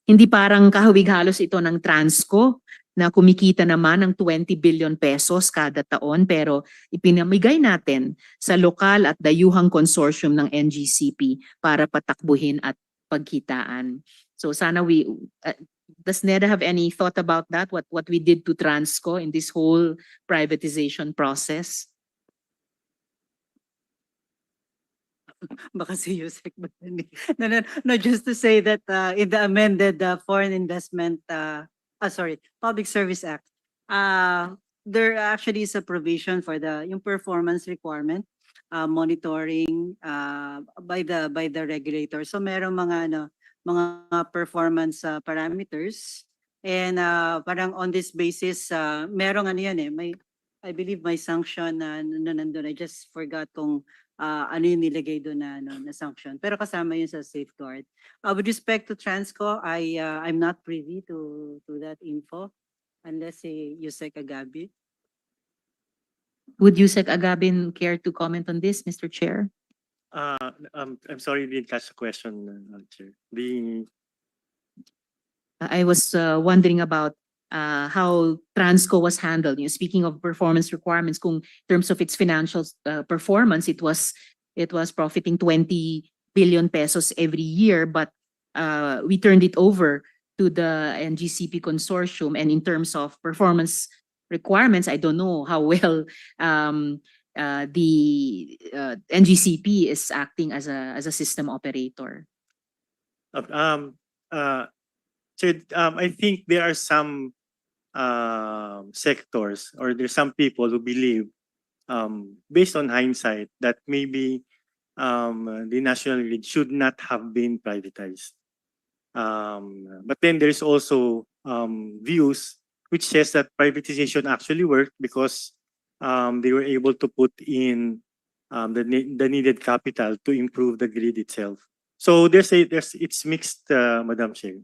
Hindi parang kahawig-halos ito ng Transco na kumikita naman ng 20 billion pesos kada taon pero ipinamigay natin sa lokal at dayuhang konsorsyum ng NGCP para patakbuhin at pagkitaan. So sana does NEDA have any thought about that? What we did to Transco in this whole privatization process? Baka si Yusek ba yun eh? No, just to say that in the amended Foreign Investment, Public Service Act, there actually is a provision for yung performance requirement, monitoring by the regulator. So merong mga performance parameters, and parang on this basis, merong yan eh, I believe may sanction na nandun. I just forgot kung ano yung nilagay doon na, ano, na sanction. Pero kasama yun sa safeguard. With respect to Transco, I'm not privy to that info unless Yusek Agabi. Would Yusek Agabin care to comment on this, Mr. Chair? I'm sorry, didn't catch the question, Chair. I was wondering about how Transco was handled. You know, speaking of performance requirements, kung in terms of its financial performance, it was profiting 20 billion pesos every year, but we turned it over to the NGCP consortium, and in terms of performance requirements, I don't know how well the NGCP is acting as a system operator. So I think there are some sectors, or there's some people who believe, based on hindsight, that maybe the national grid should not have been privatized. But then there's also views which says that privatization actually worked because they were able to put in the needed capital to improve the grid itself. So it's mixed, Madam Chair.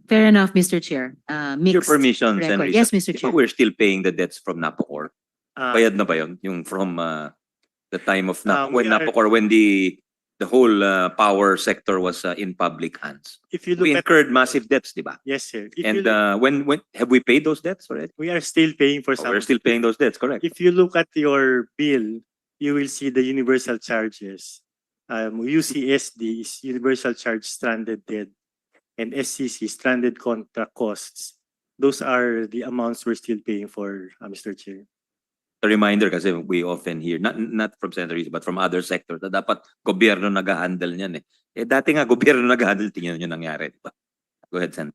Fair enough, Mr. Chair. Your Mixed permission, record. Senrisa. Yes, Mr. Di ba Chair. we're still paying the debts from Napocor? Bayad na ba yun? Yung from the time of we are- Napocor, when the whole power sector was in public hands. If you We look at incurred massive debts, di ba? yes, sir. If And you look, when have we paid those debts already? we are still paying for Oh, some. we're still paying those debts, correct? If you look at your bill, you will see the universal charges. UCSD is universal charge stranded debt, and SCC stranded contract costs. Those are the amounts we're still paying for, Mr. Chair. A reminder kasi we often hear, not from Senator Risa, but from other sectors, na dapat gobyerno nag-handle niyan eh. Eh dati nga gobyerno nag-handle, tingnan nyo nangyari, di ba? Go ahead, Sen.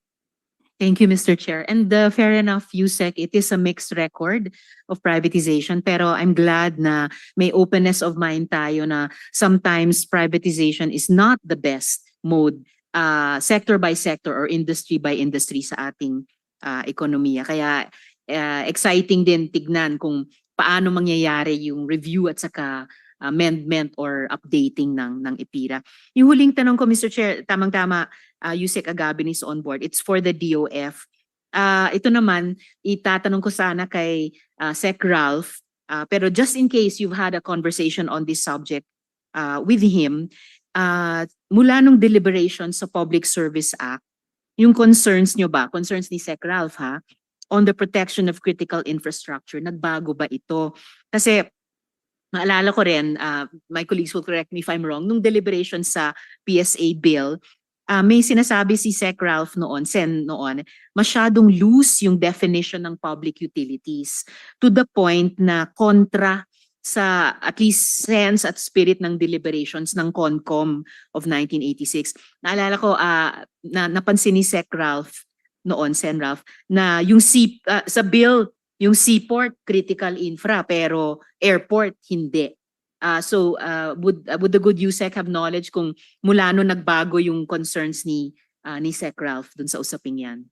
Thank you, Mr. Chair. And fair enough, Yusek, it is a mixed record of privatization, pero I'm glad na may openness of mind tayo na sometimes privatization is not the best mode, sector by sector or industry by industry sa ating ekonomiya. Kaya exciting din tignan kung paano mangyayari yung review at saka amendment or updating ng EPIRA. Yung huling tanong ko, Mr. Chair, tamang-tama, Yusek Agabin is on board. It's for the DOF. Ito naman, itatanong ko sana kay Sec Ralph, pero just in case you've had a conversation on this subject with him, mula nung deliberations sa Public Service Act, yung concerns nyo ba, concerns ni Sec Ralph ha, on the protection of critical infrastructure, nagbago ba ito? Kasi maalala ko rin, my colleagues will correct me if I'm wrong, nung deliberation sa PSA bill, may sinasabi si Sec Ralph noon, Sen noon, masyadong loose yung definition ng public utilities to the point na kontra sa at least sense at spirit ng deliberations ng CONCOM of 1986. Naalala ko, napansin ni Sec Ralph noon, Sen Ralph, na yung sa bill, yung seaport, critical infra, pero airport, hindi. So would the good USEC have knowledge kung mula no nagbago yung concerns ni Sec Ralph dun sa usaping yan?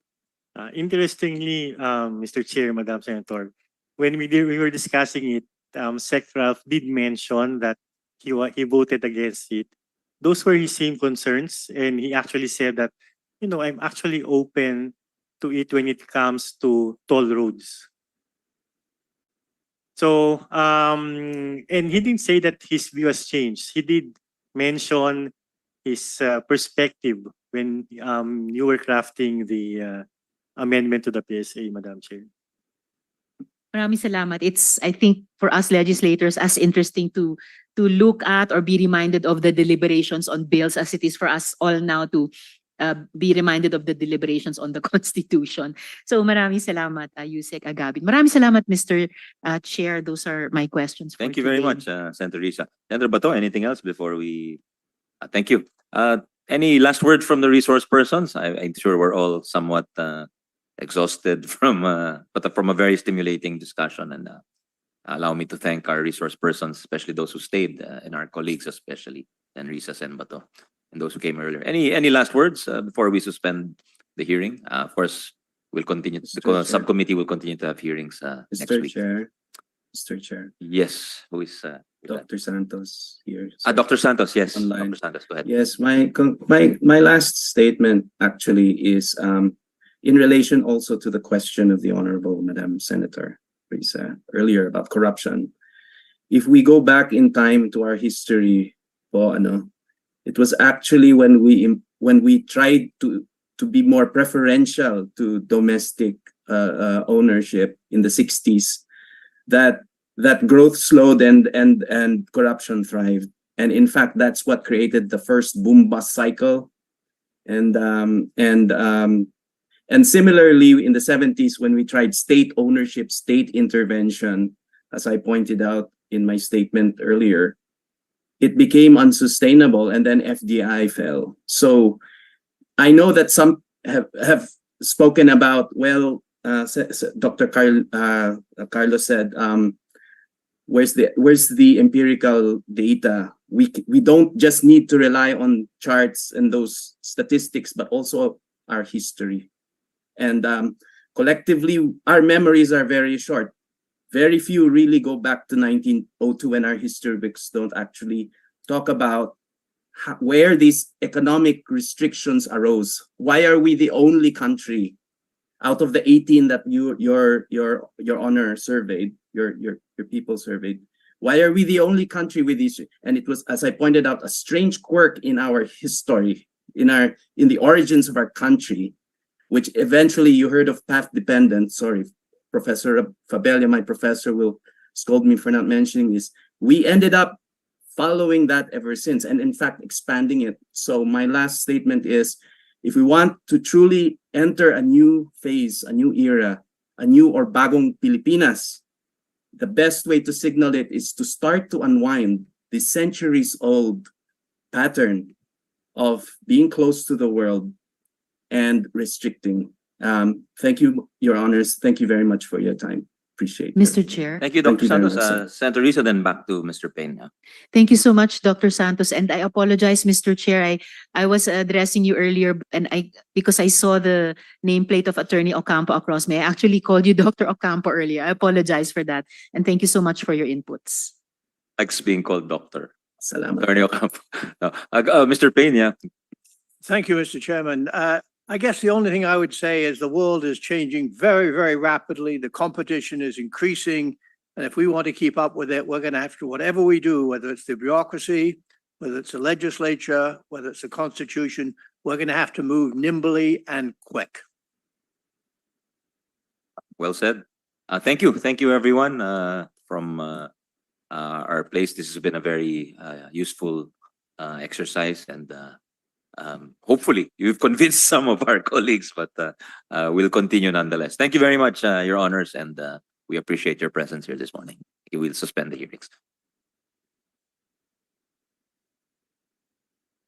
Interestingly, Mr. Chair, Madam Senator, when we were discussing it, Sec Ralph did mention that he voted against it. Those were his same concerns, and he actually said that, you know, I'm actually open to it when it comes to toll roads. So, and he didn't say that his view has changed. He did mention his perspective when you were crafting the amendment to the PSA, Madam Chair. Maraming salamat. It's, I think, for us legislators, as interesting to look at or be reminded of the deliberations on bills as it is for us all now to be reminded of the deliberations on the Constitution. So maraming salamat, Yusek Agabin. Maraming salamat, Mr. Chair. Those are my questions for Thank you very today. much, Senator Risa. Senator Bato, anything else before we... thank you. Any last word from the resource persons? I'm sure we're all somewhat exhausted but from a very stimulating discussion, and allow me to thank our resource persons, especially those who stayed, and our colleagues especially, and Risa Sen Bato, and those who came earlier. Any last words before we suspend the hearing? Of course, we'll continue. The subcommittee will continue to have hearings next Mr. week. Chair, Mr. Chair. Yes, who is with that? Dr. Santos here. Dr. Santos, yes. Online. Dr. Santos, go ahead. Yes, my last statement actually is in relation also to the question of the Honorable Madam Senator Risa earlier about corruption. If we go back in time to our history, it was actually when we tried to be more preferential to domestic ownership in the 60s that growth slowed and corruption thrived. And in fact, that's what created the first boom bust cycle. And similarly, in the 70s, when we tried state ownership, state intervention, as I pointed out in my statement earlier, it became unsustainable, and then FDI fell. So I know that some have spoken about, well, Dr. Carlos said, where's the empirical data? We don't just need to rely on charts and those statistics, but also our history. And collectively, our memories are very short. Very few really go back to 1902, and our history books don't actually talk about where these economic restrictions arose. Why are we the only country out of the 18 that your honor surveyed, your people surveyed? Why are we the only country with these? And it was, as I pointed out, a strange quirk in our history, in the origins of our country, which eventually you heard of path dependent. Sorry, Professor Fabella, my professor, will scold me for not mentioning this. We ended up following that ever since, and in fact expanding it. So my last statement is, if we want to truly enter a new phase, a new era, a new or bagong Pilipinas, the best way to signal it is to start to unwind the centuries-old pattern of being close to the world and restricting. Thank you, Your Honors. Thank you very much for your time. Appreciate it. Mr. Chair. Thank you, Thank Dr. you very Santos. much, sir. Senator Risa, then back to Mr. Peña. Thank you so much, Dr. Santos. And I apologize, Mr. Chair. I was addressing you earlier, and because I saw the nameplate of Attorney Ocampo across me, I actually called you Dr. Ocampo earlier. I apologize for that. And thank you so much for your inputs. Likes being called doctor. Salamat. Attorney Ocampo. No. Mr. Peña. Thank you, Mr. Chairman. I guess the only thing I would say is the world is changing very, very rapidly. The competition is increasing. And if we want to keep up with it, we're going to have to, whatever we do, whether it's the bureaucracy, whether it's the legislature, whether it's the constitution, we're going to have to move nimbly and quick. Well said. Thank you. Thank you, everyone. From our place, this has been a very useful exercise, and hopefully you've convinced some of our colleagues, but we'll continue nonetheless. Thank you very much, Your Honors, and we appreciate your presence here this morning. We will suspend the hearings.